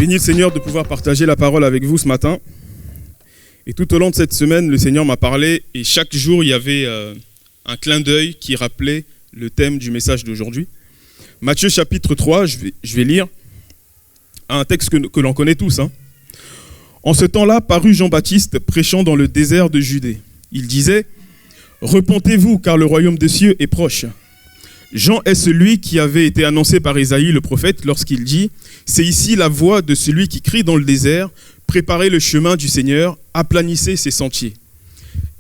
Béni le Seigneur de pouvoir partager la parole avec vous ce matin. Et tout au long de cette semaine, le Seigneur m'a parlé et chaque jour, il y avait un clin d'œil qui rappelait le thème du message d'aujourd'hui. Matthieu chapitre 3, je vais lire un texte que l'on connaît tous. En ce temps-là, parut Jean-Baptiste prêchant dans le désert de Judée. Il disait « Repentez-vous, car le royaume des cieux est proche ». Jean est celui qui avait été annoncé par Isaïe le prophète lorsqu'il dit « C'est ici la voix de celui qui crie dans le désert, préparez le chemin du Seigneur, aplanissez ses sentiers. »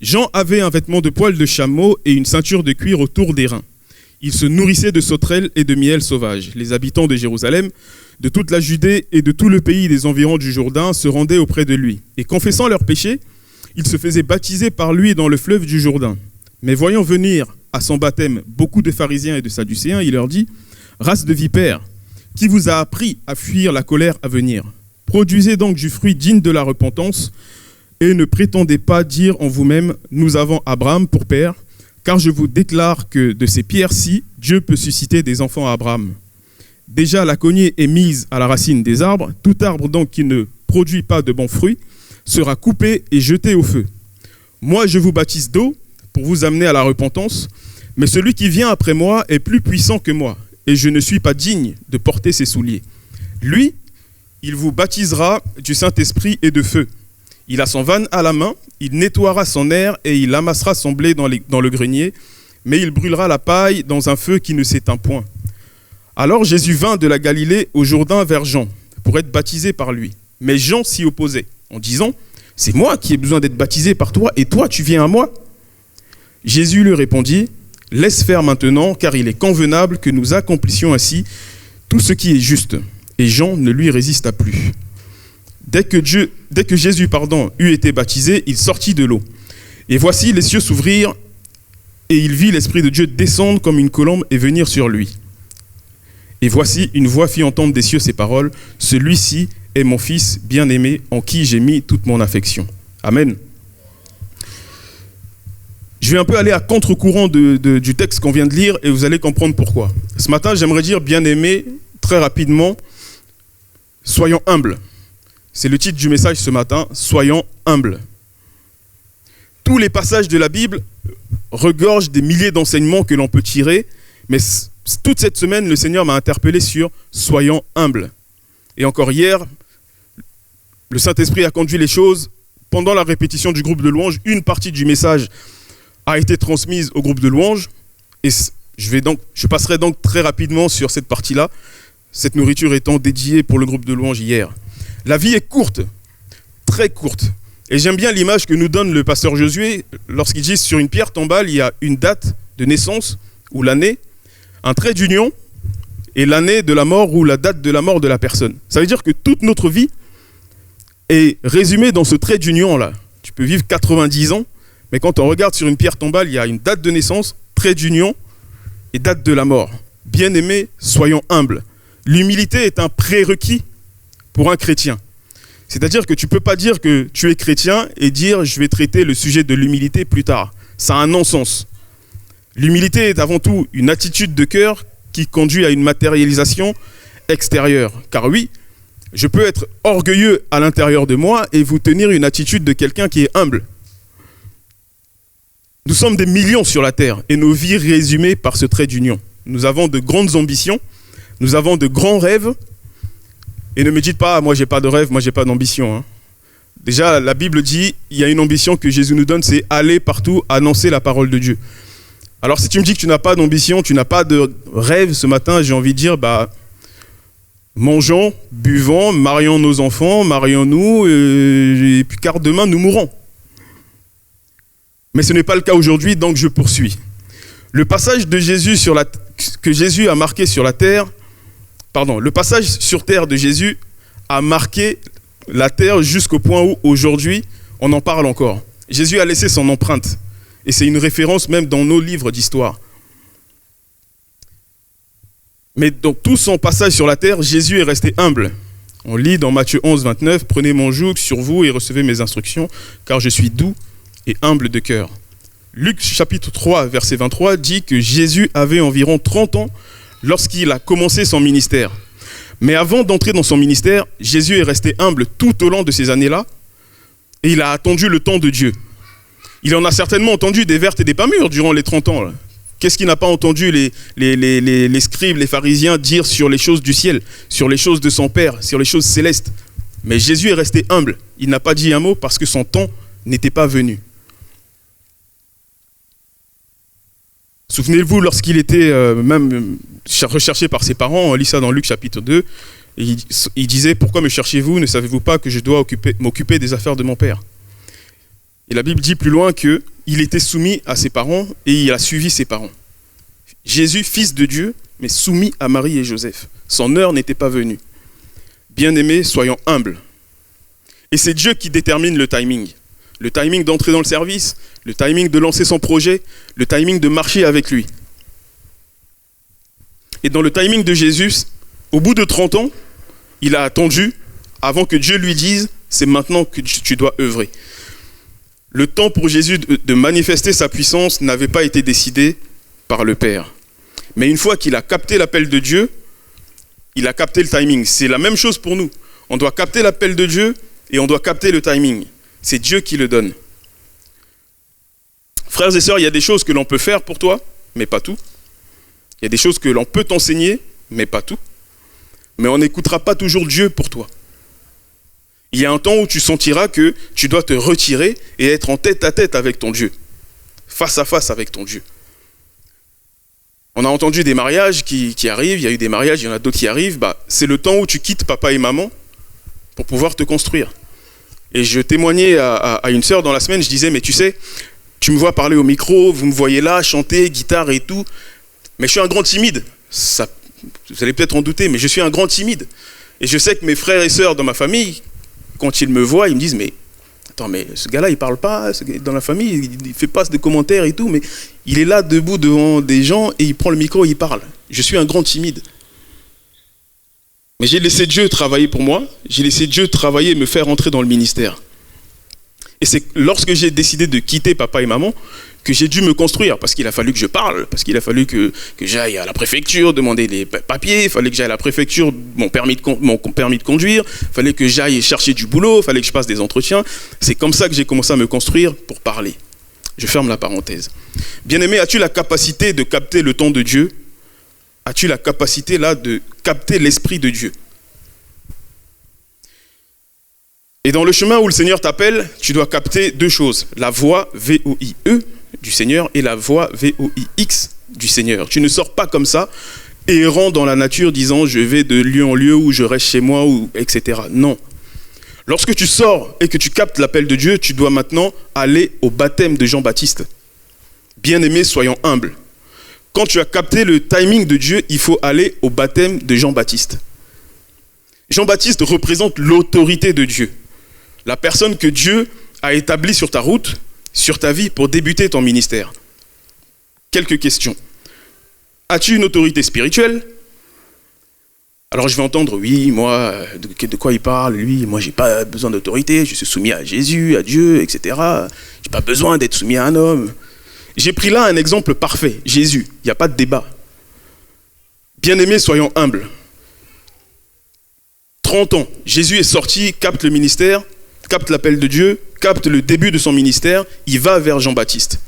Jean avait un vêtement de poil de chameau et une ceinture de cuir autour des reins. Il se nourrissait de sauterelles et de miel sauvage. Les habitants de Jérusalem, de toute la Judée et de tout le pays des environs du Jourdain se rendaient auprès de lui. Et confessant leurs péchés, ils se faisaient baptiser par lui dans le fleuve du Jourdain. Mais voyant venir à son baptême beaucoup de pharisiens et de sadducéens, il leur dit « Race de vipères, qui vous a appris à fuir la colère à venir? Produisez donc du fruit digne de la repentance et ne prétendez pas dire en vous-même « Nous avons Abraham pour père », car je vous déclare que de ces pierres-ci, Dieu peut susciter des enfants à Abraham. Déjà, la cognée est mise à la racine des arbres. Tout arbre donc qui ne produit pas de bons fruits sera coupé et jeté au feu. Moi, je vous baptise d'eau pour vous amener à la repentance, mais celui qui vient après moi est plus puissant que moi, et je ne suis pas digne de porter ses souliers. Lui, il vous baptisera du Saint-Esprit et de feu. Il a son vanne à la main, il nettoiera son aire et il amassera son blé dans le grenier, mais il brûlera la paille dans un feu qui ne s'éteint point. Alors Jésus vint de la Galilée au Jourdain vers Jean, pour être baptisé par lui. Mais Jean s'y opposait, en disant « C'est moi qui ai besoin d'être baptisé par toi, et toi tu viens à moi ?» Jésus lui répondit « Laisse faire maintenant, car il est convenable que nous accomplissions ainsi tout ce qui est juste. » Et Jean ne lui résista plus. Dès que Jésus eut été baptisé, il sortit de l'eau. Et voici, les cieux s'ouvrirent, et il vit l'Esprit de Dieu descendre comme une colombe et venir sur lui. Et voici, une voix fit entendre des cieux ces paroles, « Celui-ci est mon Fils bien-aimé, en qui j'ai mis toute mon affection. » Amen. Je vais un peu aller à contre-courant du texte qu'on vient de lire, et vous allez comprendre pourquoi. Ce matin, j'aimerais dire « bien-aimé » très rapidement, « soyons humbles ». C'est le titre du message ce matin, « Soyons humbles ». Tous les passages de la Bible regorgent des milliers d'enseignements que l'on peut tirer, mais toute cette semaine, le Seigneur m'a interpellé sur « Soyons humbles ». Et encore hier, le Saint-Esprit a conduit les choses. Pendant la répétition du groupe de louanges, une partie du message a été transmise au groupe de louanges. Et je passerai donc très rapidement sur cette partie-là, cette nourriture étant dédiée pour le groupe de louanges hier. La vie est courte, très courte. Et j'aime bien l'image que nous donne le pasteur Josué lorsqu'il dit sur une pierre tombale, il y a une date de naissance ou l'année, un trait d'union et l'année de la mort ou la date de la mort de la personne. Ça veut dire que toute notre vie est résumée dans ce trait d'union-là. Tu peux vivre 90 ans, mais quand on regarde sur une pierre tombale, il y a une date de naissance, trait d'union et date de la mort. Bien-aimés, soyons humbles. L'humilité est un prérequis pour un chrétien. C'est-à-dire que tu ne peux pas dire que tu es chrétien et dire « je vais traiter le sujet de l'humilité plus tard ». Ça a un non-sens. L'humilité est avant tout une attitude de cœur qui conduit à une matérialisation extérieure. Car oui, je peux être orgueilleux à l'intérieur de moi et vous tenir une attitude de quelqu'un qui est humble. Nous sommes des millions sur la terre et nos vies résumées par ce trait d'union. Nous avons de grandes ambitions, nous avons de grands rêves. Et ne me dites pas, moi j'ai pas de rêve, moi j'ai pas d'ambition. Déjà, la Bible dit, il y a une ambition que Jésus nous donne, c'est aller partout, annoncer la parole de Dieu. Alors si tu me dis que tu n'as pas d'ambition, tu n'as pas de rêve ce matin, j'ai envie de dire, mangeons, buvons, marions nos enfants, marions-nous, et puis car demain nous mourrons. Mais ce n'est pas le cas aujourd'hui, donc je poursuis. Le passage de Jésus que Jésus a marqué sur la terre, le passage sur terre de Jésus a marqué la terre jusqu'au point où, aujourd'hui, on en parle encore. Jésus a laissé son empreinte. Et c'est une référence même dans nos livres d'histoire. Mais dans tout son passage sur la terre, Jésus est resté humble. On lit dans Matthieu 11, 29, « Prenez mon joug sur vous et recevez mes instructions, car je suis doux et humble de cœur. » Luc chapitre 3, verset 23, dit que Jésus avait environ 30 ans lorsqu'il a commencé son ministère. Mais avant d'entrer dans son ministère, Jésus est resté humble tout au long de ces années-là et il a attendu le temps de Dieu. Il en a certainement entendu des vertes et des pas mûres durant les 30 ans. Là. Qu'est-ce qu'il n'a pas entendu les scribes, les pharisiens dire sur les choses du ciel, sur les choses de son Père, sur les choses célestes? Mais Jésus est resté humble. Il n'a pas dit un mot parce que son temps n'était pas venu. Souvenez-vous, lorsqu'il était même recherché par ses parents, on lit ça dans Luc chapitre 2, et il disait « Pourquoi me cherchez-vous? Ne savez-vous pas que je dois m'occuper des affaires de mon Père ?» Et la Bible dit plus loin qu'il était soumis à ses parents et il a suivi ses parents. Jésus, fils de Dieu, mais soumis à Marie et Joseph. Son heure n'était pas venue. Bien-aimés, soyons humbles. Et c'est Dieu qui détermine le timing. Le timing d'entrer dans le service, le timing de lancer son projet, le timing de marcher avec lui. Et dans le timing de Jésus, au bout de 30 ans, il a attendu avant que Dieu lui dise « c'est maintenant que tu dois œuvrer ». Le temps pour Jésus de manifester sa puissance n'avait pas été décidé par le Père. Mais une fois qu'il a capté l'appel de Dieu, il a capté le timing. C'est la même chose pour nous. On doit capter l'appel de Dieu et on doit capter le timing. C'est Dieu qui le donne. Frères et sœurs, il y a des choses que l'on peut faire pour toi, mais pas tout. Il y a des choses que l'on peut t'enseigner, mais pas tout. Mais on n'écoutera pas toujours Dieu pour toi. Il y a un temps où tu sentiras que tu dois te retirer et être en tête à tête avec ton Dieu. Face à face avec ton Dieu. On a entendu des mariages qui arrivent, il y a eu des mariages, il y en a d'autres qui arrivent. C'est le temps où tu quittes papa et maman pour pouvoir te construire. Et je témoignais à une sœur dans la semaine, je disais, mais tu sais, tu me vois parler au micro, vous me voyez là, chanter, guitare et tout, mais je suis un grand timide. Ça, vous allez peut-être en douter, mais je suis un grand timide. Et je sais que mes frères et sœurs dans ma famille, quand ils me voient, ils me disent, mais attends, mais ce gars-là, il parle pas, dans la famille, il fait pas de commentaires et tout, mais il est là debout devant des gens et il prend le micro et il parle. Je suis un grand timide. Mais j'ai laissé Dieu travailler pour moi, j'ai laissé Dieu travailler et me faire entrer dans le ministère. Et c'est lorsque j'ai décidé de quitter papa et maman que j'ai dû me construire, parce qu'il a fallu que je parle, parce qu'il a fallu que j'aille à la préfecture demander les papiers, il fallait que j'aille à la préfecture mon permis de conduire, il fallait que j'aille chercher du boulot, il fallait que je passe des entretiens. C'est comme ça que j'ai commencé à me construire pour parler. Je ferme la parenthèse. Bien-aimé, as-tu la capacité de capter le temps de Dieu? As-tu la capacité là de capter l'esprit de Dieu? Et dans le chemin où le Seigneur t'appelle, tu dois capter deux choses. La voix V-O-I-E du Seigneur et la voix V-O-I-X du Seigneur. Tu ne sors pas comme ça, errant dans la nature, disant je vais de lieu en lieu ou je reste chez moi, ou etc. Non. Lorsque tu sors et que tu captes l'appel de Dieu, tu dois maintenant aller au baptême de Jean-Baptiste. Bien-aimés, soyons humbles. Quand tu as capté le timing de Dieu, il faut aller au baptême de Jean-Baptiste. Jean-Baptiste représente l'autorité de Dieu. La personne que Dieu a établie sur ta route, sur ta vie, pour débuter ton ministère. Quelques questions. As-tu une autorité spirituelle? Alors je vais entendre, oui, moi, de quoi il parle, lui, moi j'ai pas besoin d'autorité, je suis soumis à Jésus, à Dieu, etc. J'ai pas besoin d'être soumis à un homme. J'ai pris là un exemple parfait, Jésus, il n'y a pas de débat. Bien-aimés, soyons humbles. 30 ans, Jésus est sorti, capte le ministère, capte l'appel de Dieu, capte le début de son ministère, il va vers Jean-Baptiste.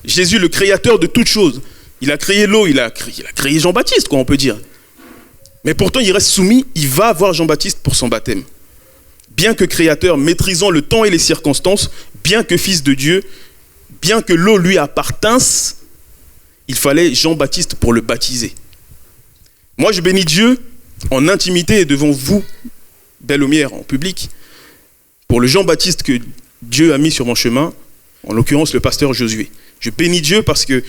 Jésus, le créateur de toutes choses, il a créé l'eau, il a créé Jean-Baptiste, quoi, on peut dire. Mais pourtant, il reste soumis, il va voir Jean-Baptiste pour son baptême. Bien que créateur, maîtrisant le temps et les circonstances, bien que fils de Dieu, bien que l'eau lui appartinsse, il fallait Jean-Baptiste pour le baptiser. Moi, je bénis Dieu en intimité et devant vous, belle lumière en public, pour le Jean-Baptiste que Dieu a mis sur mon chemin, en l'occurrence le pasteur Josué. Je bénis Dieu parce que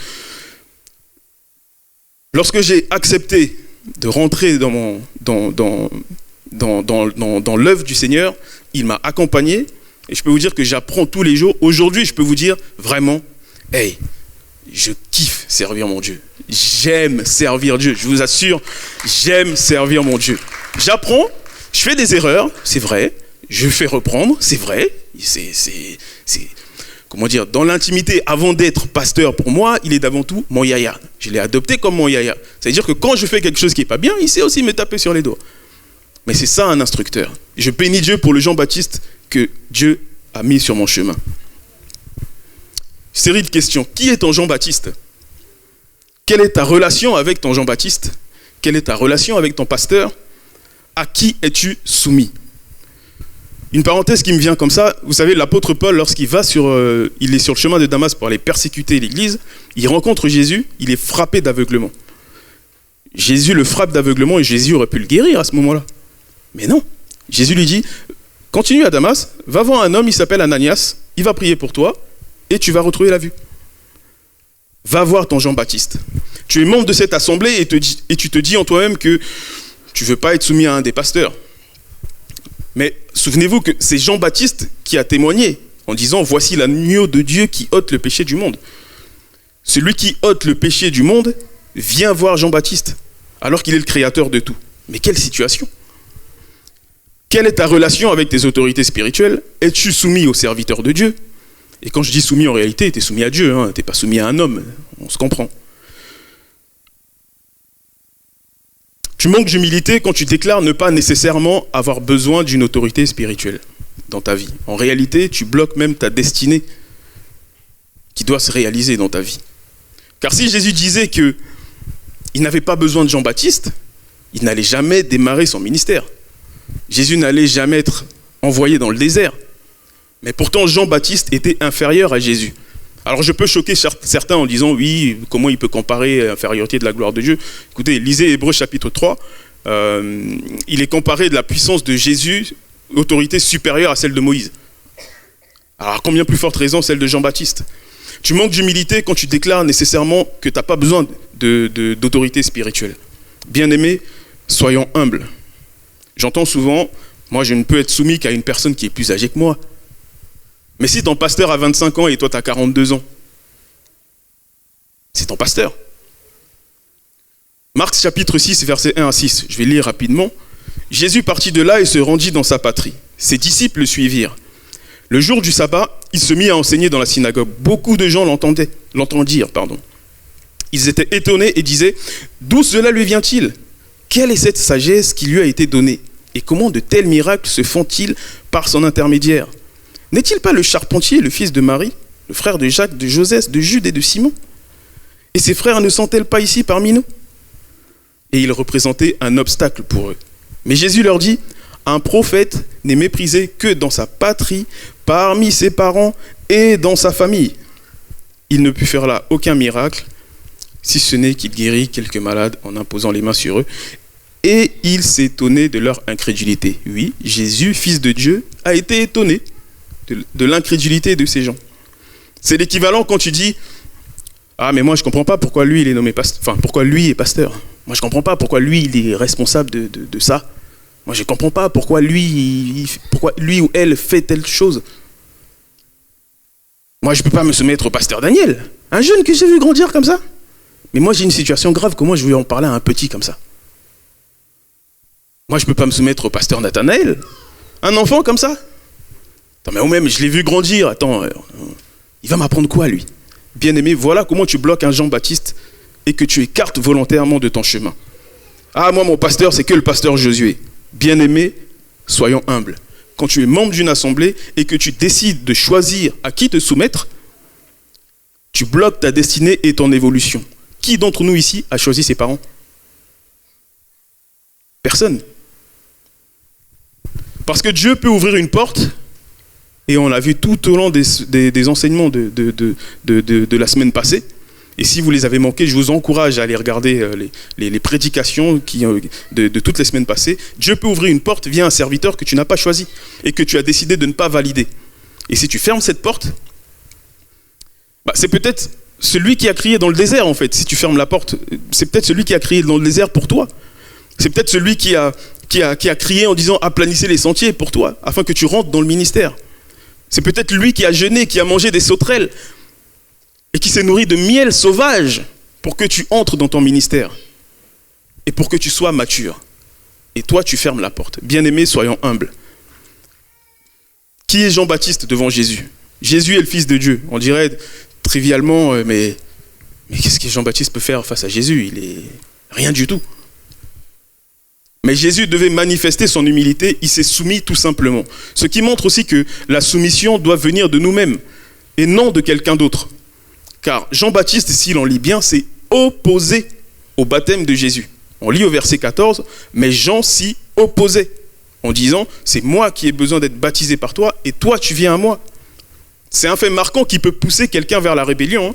lorsque j'ai accepté de rentrer dans l'œuvre du Seigneur, il m'a accompagné et je peux vous dire que j'apprends tous les jours. Aujourd'hui, je peux vous dire vraiment, hey, je kiffe servir mon Dieu. J'aime servir Dieu, je vous assure, j'aime servir mon Dieu. J'apprends, je fais des erreurs, c'est vrai, je fais reprendre, c'est vrai, c'est comment dire, dans l'intimité, avant d'être pasteur pour moi, il est d'avant tout mon yaya. Je l'ai adopté comme mon yaya. C'est-à-dire que quand je fais quelque chose qui n'est pas bien, il sait aussi me taper sur les doigts. Mais c'est ça un instructeur. Je bénis Dieu pour le Jean-Baptiste que Dieu a mis sur mon chemin. Série de questions. Qui est ton Jean-Baptiste? Quelle est ta relation avec ton Jean-Baptiste? Quelle est ta relation avec ton pasteur? À qui es-tu soumis? Une parenthèse qui me vient comme ça, vous savez, l'apôtre Paul, lorsqu'il il est sur le chemin de Damas pour aller persécuter l'église, il rencontre Jésus, il est frappé d'aveuglement. Jésus le frappe d'aveuglement et Jésus aurait pu le guérir à ce moment-là. Mais non, Jésus lui dit, continue à Damas, va voir un homme, il s'appelle Ananias, il va prier pour toi et tu vas retrouver la vue. Va voir ton Jean-Baptiste. Tu es membre de cette assemblée et tu te dis en toi-même que tu ne veux pas être soumis à un des pasteurs. Mais souvenez-vous que c'est Jean-Baptiste qui a témoigné en disant « Voici l'agneau de Dieu qui ôte le péché du monde ». Celui qui ôte le péché du monde vient voir Jean-Baptiste alors qu'il est le créateur de tout. Mais quelle situation? Quelle est ta relation avec tes autorités spirituelles? Es-tu soumis au serviteur de Dieu? Et quand je dis soumis, en réalité, tu es soumis à Dieu, hein, tu n'es pas soumis à un homme, on se comprend. Tu manques d'humilité quand tu déclares ne pas nécessairement avoir besoin d'une autorité spirituelle dans ta vie. En réalité, tu bloques même ta destinée qui doit se réaliser dans ta vie. Car si Jésus disait qu'il n'avait pas besoin de Jean-Baptiste, il n'allait jamais démarrer son ministère. Jésus n'allait jamais être envoyé dans le désert. Mais pourtant, Jean-Baptiste était inférieur à Jésus. Alors je peux choquer certains en disant, oui, comment il peut comparer l'infériorité de la gloire de Dieu? Écoutez, lisez Hébreux chapitre 3, il est comparé de la puissance de Jésus, autorité supérieure à celle de Moïse. Alors à combien plus forte raison celle de Jean-Baptiste? Tu manques d'humilité quand tu déclares nécessairement que tu n'as pas besoin d'autorité spirituelle. Bien-aimés, soyons humbles. J'entends souvent, moi je ne peux être soumis qu'à une personne qui est plus âgée que moi. Mais si ton pasteur a 25 ans et toi tu as 42 ans, c'est ton pasteur. Marc chapitre 6, versets 1 à 6, je vais lire rapidement. Jésus partit de là et se rendit dans sa patrie. Ses disciples le suivirent. Le jour du sabbat, il se mit à enseigner dans la synagogue. Beaucoup de gens l'entendirent. Ils étaient étonnés et disaient, d'où cela lui vient-il? Quelle est cette sagesse qui lui a été donnée? Et comment de tels miracles se font-ils par son intermédiaire? N'est-il pas le charpentier, le fils de Marie, le frère de Jacques, de Joseph, de Jude et de Simon? Et ses frères ne sont-elles pas ici parmi nous? Et il représentait un obstacle pour eux. Mais Jésus leur dit, un prophète n'est méprisé que dans sa patrie, parmi ses parents et dans sa famille. Il ne put faire là aucun miracle, si ce n'est qu'il guérit quelques malades en imposant les mains sur eux. Et il s'étonnait de leur incrédulité. Oui, Jésus, fils de Dieu, a été étonné de l'incrédulité de ces gens. C'est l'équivalent quand tu dis « Ah, mais moi je ne comprends pas pourquoi lui il est nommé pasteur. Enfin, pourquoi lui est pasteur. Moi je ne comprends pas pourquoi lui il est responsable de ça. Moi je ne comprends pas pourquoi lui ou elle fait telle chose. Moi je ne peux pas me soumettre au pasteur Daniel, un jeune que j'ai vu grandir comme ça. Mais moi j'ai une situation grave, comment je vais en parler à un petit comme ça? Moi je ne peux pas me soumettre au pasteur Nathanaël, un enfant comme ça. Attends, mais même, je l'ai vu grandir. Attends, il va m'apprendre quoi, lui? Bien-aimé, voilà comment tu bloques un Jean-Baptiste et que tu écartes volontairement de ton chemin. Ah, moi, mon pasteur, c'est que le pasteur Josué. Bien-aimé, soyons humbles. Quand tu es membre d'une assemblée et que tu décides de choisir à qui te soumettre, tu bloques ta destinée et ton évolution. Qui d'entre nous ici a choisi ses parents? Personne. Parce que Dieu peut ouvrir une porte. Et on l'a vu tout au long des enseignements de la semaine passée. Et si vous les avez manqués, je vous encourage à aller regarder les prédications de toutes les semaines passées. Dieu peut ouvrir une porte via un serviteur que tu n'as pas choisi et que tu as décidé de ne pas valider. Et si tu fermes cette porte, c'est peut-être celui qui a crié dans le désert en fait. Si tu fermes la porte, c'est peut-être celui qui a crié dans le désert pour toi. C'est peut-être celui qui a crié en disant « aplanissez les sentiers pour toi » afin que tu rentres dans le ministère. C'est peut-être lui qui a jeûné, qui a mangé des sauterelles et qui s'est nourri de miel sauvage pour que tu entres dans ton ministère et pour que tu sois mature. Et toi, tu fermes la porte. Bien-aimés, soyons humbles. Qui est Jean-Baptiste devant Jésus? Jésus est le Fils de Dieu. On dirait trivialement, mais qu'est-ce que Jean-Baptiste peut faire face à Jésus? Il est rien du tout. Mais Jésus devait manifester son humilité, il s'est soumis tout simplement. Ce qui montre aussi que la soumission doit venir de nous-mêmes et non de quelqu'un d'autre. Car Jean-Baptiste, s'il en lit bien, s'est opposé au baptême de Jésus. On lit au verset 14, mais Jean s'y opposait en disant, c'est moi qui ai besoin d'être baptisé par toi et toi tu viens à moi. C'est un fait marquant qui peut pousser quelqu'un vers la rébellion.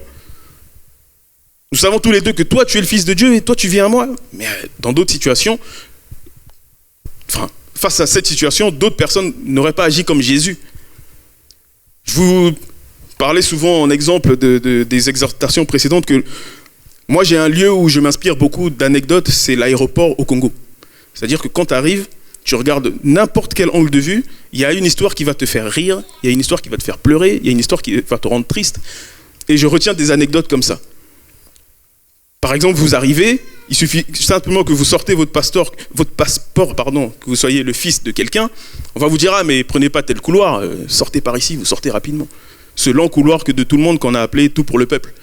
Nous savons tous les deux que toi tu es le Fils de Dieu et toi tu viens à moi. Mais dans d'autres situations, face à cette situation, d'autres personnes n'auraient pas agi comme Jésus. Je vous parlais souvent en exemple des exhortations précédentes que moi j'ai un lieu où je m'inspire beaucoup d'anecdotes, c'est l'aéroport au Congo. C'est-à-dire que quand tu arrives, tu regardes n'importe quel angle de vue, il y a une histoire qui va te faire rire, il y a une histoire qui va te faire pleurer, il y a une histoire qui va te rendre triste. Et je retiens des anecdotes comme ça. Par exemple, vous arrivez, il suffit simplement que vous sortez votre passeport, que vous soyez le fils de quelqu'un, on va vous dire, ah mais prenez pas tel couloir, sortez par ici, vous sortez rapidement. Ce lent couloir que de tout le monde qu'on a appelé tout pour le peuple.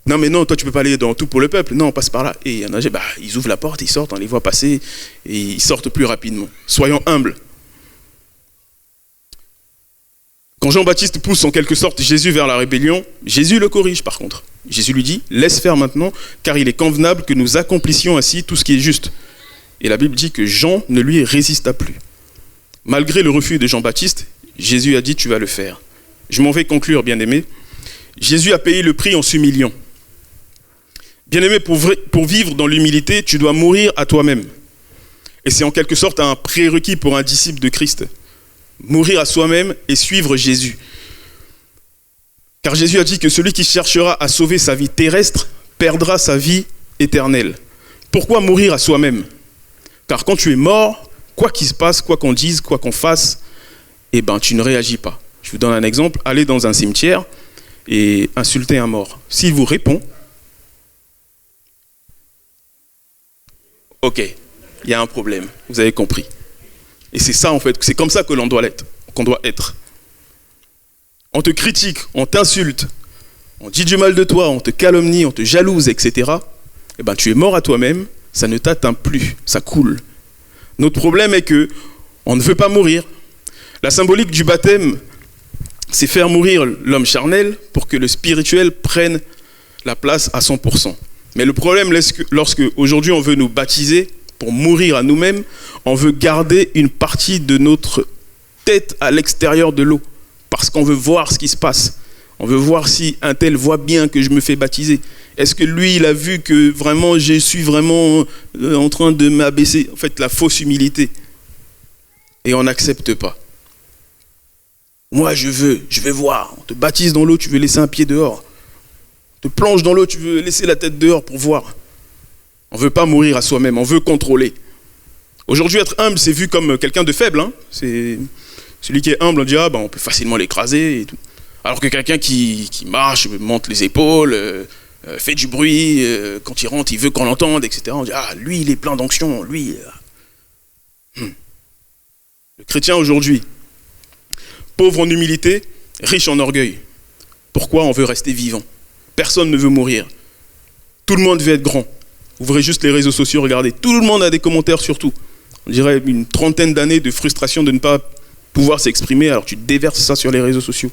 Non mais non, toi tu peux pas aller dans tout pour le peuple, non, passe par là. Et il y en a, ils ouvrent la porte, ils sortent, on les voit passer, et ils sortent plus rapidement. Soyons humbles. Quand Jean-Baptiste pousse en quelque sorte Jésus vers la rébellion, Jésus le corrige par contre. Jésus lui dit, laisse faire maintenant, car il est convenable que nous accomplissions ainsi tout ce qui est juste. Et la Bible dit que Jean ne lui résista plus. Malgré le refus de Jean-Baptiste, Jésus a dit, tu vas le faire. Je m'en vais conclure, bien-aimé. Jésus a payé le prix en s'humiliant. Bien-aimé, pour vivre dans l'humilité, tu dois mourir à toi-même. Et c'est en quelque sorte un prérequis pour un disciple de Christ. Mourir à soi-même et suivre Jésus. Car Jésus a dit que celui qui cherchera à sauver sa vie terrestre perdra sa vie éternelle. Pourquoi mourir à soi-même? Car quand tu es mort, quoi qu'il se passe, quoi qu'on dise, quoi qu'on fasse, tu ne réagis pas. Je vous donne un exemple. Allez dans un cimetière et insultez un mort. S'il vous répond, ok, il y a un problème, vous avez compris. Et c'est ça en fait, c'est comme ça que l'on doit être. On te critique, on t'insulte, on dit du mal de toi, on te calomnie, on te jalouse, etc. Tu es mort à toi-même, ça ne t'atteint plus, ça coule. Notre problème est que on ne veut pas mourir. La symbolique du baptême, c'est faire mourir l'homme charnel pour que le spirituel prenne la place à 100%. Mais le problème, lorsque aujourd'hui on veut nous baptiser pour mourir à nous-mêmes, on veut garder une partie de notre tête à l'extérieur de l'eau. Parce qu'on veut voir ce qui se passe. On veut voir si un tel voit bien que je me fais baptiser. Est-ce que lui, il a vu que vraiment je suis vraiment en train de m'abaisser? En fait, la fausse humilité. Et on n'accepte pas. Moi, je vais voir. On te baptise dans l'eau, tu veux laisser un pied dehors. On te plonge dans l'eau, tu veux laisser la tête dehors pour voir. On ne veut pas mourir à soi-même, on veut contrôler. Aujourd'hui, être humble, c'est vu comme quelqu'un de faible. C'est celui qui est humble, on dit on peut facilement l'écraser et tout. Alors que quelqu'un qui marche, monte les épaules, fait du bruit, quand il rentre, il veut qu'on l'entende, etc. On dit lui, il est plein d'onction, lui. Le chrétien aujourd'hui, pauvre en humilité, riche en orgueil. Pourquoi on veut rester vivant? Personne ne veut mourir. Tout le monde veut être grand. Ouvrez juste les réseaux sociaux, regardez. Tout le monde a des commentaires sur tout. On dirait une trentaine d'années de frustration de ne pas pouvoir s'exprimer, alors tu déverses ça sur les réseaux sociaux.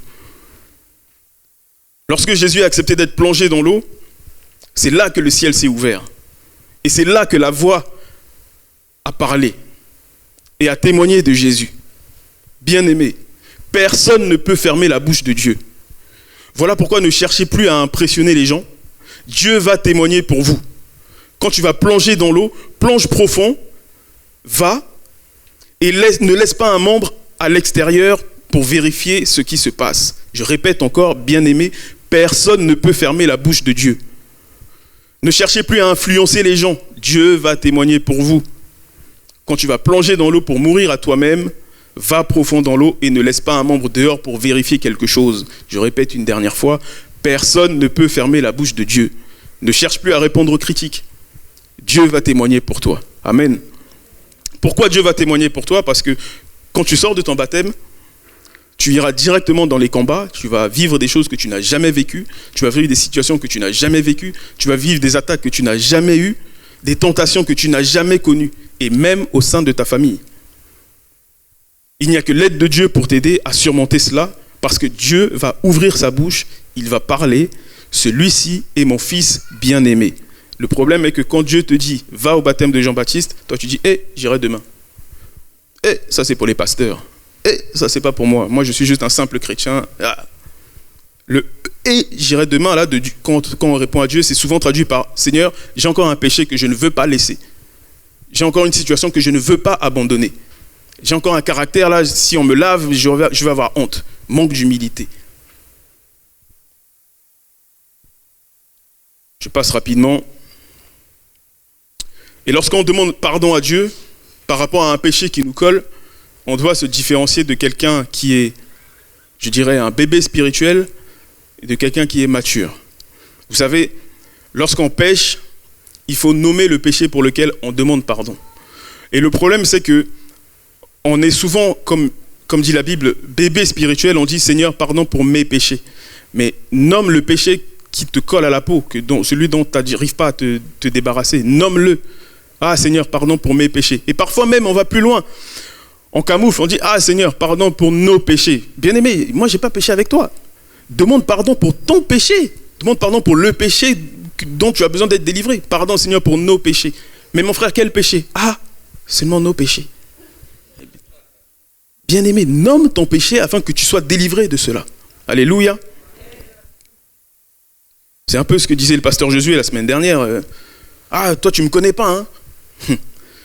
Lorsque Jésus a accepté d'être plongé dans l'eau, c'est là que le ciel s'est ouvert. Et c'est là que la voix a parlé et a témoigné de Jésus. Bien-aimé, personne ne peut fermer la bouche de Dieu. Voilà pourquoi ne cherchez plus à impressionner les gens. Dieu va témoigner pour vous. Quand tu vas plonger dans l'eau, plonge profond, va et ne laisse pas un membre à l'extérieur pour vérifier ce qui se passe. Je répète encore, bien-aimé, personne ne peut fermer la bouche de Dieu. Ne cherchez plus à influencer les gens. Dieu va témoigner pour vous. Quand tu vas plonger dans l'eau pour mourir à toi-même, va profond dans l'eau et ne laisse pas un membre dehors pour vérifier quelque chose. Je répète une dernière fois, personne ne peut fermer la bouche de Dieu. Ne cherche plus à répondre aux critiques. Dieu va témoigner pour toi. Amen. Pourquoi Dieu va témoigner pour toi? Parce que quand tu sors de ton baptême, tu iras directement dans les combats, tu vas vivre des choses que tu n'as jamais vécues, tu vas vivre des situations que tu n'as jamais vécues, tu vas vivre des attaques que tu n'as jamais eues, des tentations que tu n'as jamais connues, et même au sein de ta famille. Il n'y a que l'aide de Dieu pour t'aider à surmonter cela, parce que Dieu va ouvrir sa bouche, il va parler, celui-ci est mon fils bien-aimé. Le problème est que quand Dieu te dit, va au baptême de Jean-Baptiste, toi tu dis, j'irai demain. Ça c'est pour les pasteurs. Ça c'est pas pour moi. Moi je suis juste un simple chrétien. Le j'irai demain, là, quand on répond à Dieu, c'est souvent traduit par Seigneur, j'ai encore un péché que je ne veux pas laisser. J'ai encore une situation que je ne veux pas abandonner. J'ai encore un caractère, là, si on me lave, je vais avoir honte. Manque d'humilité. Je passe rapidement. Et lorsqu'on demande pardon à Dieu, par rapport à un péché qui nous colle, on doit se différencier de quelqu'un qui est, je dirais, un bébé spirituel et de quelqu'un qui est mature. Vous savez, lorsqu'on pêche, il faut nommer le péché pour lequel on demande pardon. Et le problème, c'est que on est souvent, comme dit la Bible, bébé spirituel, on dit Seigneur, pardon pour mes péchés. Mais nomme le péché qui te colle à la peau, celui dont tu n'arrives pas à te débarrasser. Nomme-le. Ah Seigneur, pardon pour mes péchés. Et parfois même, on va plus loin. On camoufle, on dit ah Seigneur, pardon pour nos péchés. Bien-aimé, moi je n'ai pas péché avec toi. Demande pardon pour ton péché. Demande pardon pour le péché dont tu as besoin d'être délivré. Pardon Seigneur pour nos péchés. Mais mon frère, quel péché? Ah, seulement nos péchés. Bien-aimé, nomme ton péché afin que tu sois délivré de cela. Alléluia. C'est un peu ce que disait le pasteur Josué la semaine dernière. Ah, toi tu ne me connais pas, hein?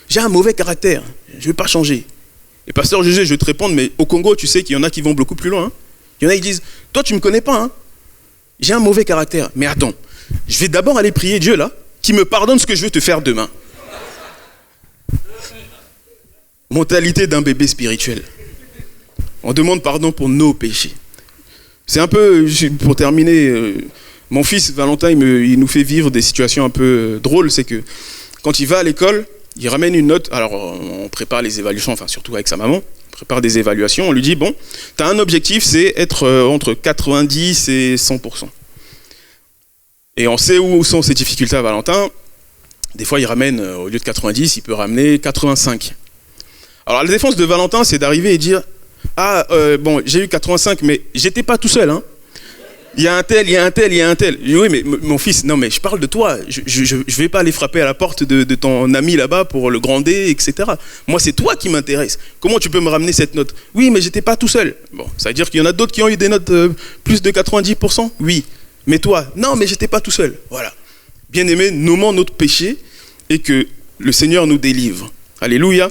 J'ai un mauvais caractère, je ne vais pas changer. Et pasteur Josué, je vais te répondre, mais au Congo, tu sais qu'il y en a qui vont beaucoup plus loin. Hein? Il y en a qui disent, toi tu ne me connais pas, hein? J'ai un mauvais caractère. Mais attends, je vais d'abord aller prier Dieu là, qui me pardonne ce que je vais te faire demain. Mentalité d'un bébé spirituel. On demande pardon pour nos péchés. C'est un peu, pour terminer, mon fils Valentin, il nous fait vivre des situations un peu drôles. C'est que quand il va à l'école, il ramène une note. Alors, on prépare les évaluations, enfin surtout avec sa maman. On prépare des évaluations. On lui dit, bon, tu as un objectif, c'est être entre 90 et 100%. Et on sait où sont ses difficultés à Valentin. Des fois, il ramène, au lieu de 90, il peut ramener 85. Alors, la défense de Valentin, c'est d'arriver et dire, bon, j'ai eu 85, mais j'étais pas tout seul, hein. Il y a un tel, il y a un tel, il y a un tel. Je dis, oui, mais mon fils, non, mais je parle de toi. Je vais pas aller frapper à la porte de ton ami là-bas pour le gronder, etc. Moi, c'est toi qui m'intéresse. Comment tu peux me ramener cette note? Oui, mais j'étais pas tout seul. Bon, ça veut dire qu'il y en a d'autres qui ont eu des notes plus de 90%? Oui. Mais toi? Non, mais j'étais pas tout seul. Voilà. Bien-aimé, nommons notre péché et que le Seigneur nous délivre. Alléluia.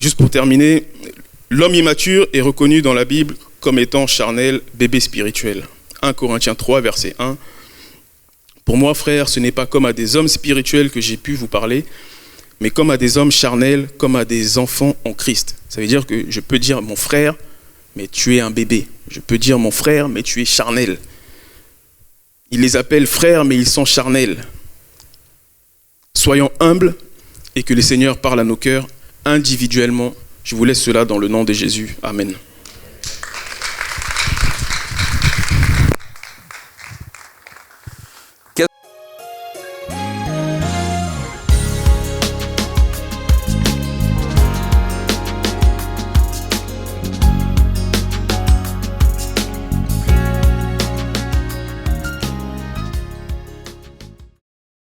Juste pour terminer, l'homme immature est reconnu dans la Bible comme étant charnel, bébé spirituel. 1 Corinthiens 3, verset 1. Pour moi, frère, ce n'est pas comme à des hommes spirituels que j'ai pu vous parler, mais comme à des hommes charnels, comme à des enfants en Christ. Ça veut dire que je peux dire mon frère, mais tu es un bébé. Je peux dire mon frère, mais tu es charnel. Il les appelle frères, mais ils sont charnels. Soyons humbles et que le Seigneur parle à nos cœurs individuellement. Je vous laisse cela dans le nom de Jésus. Amen.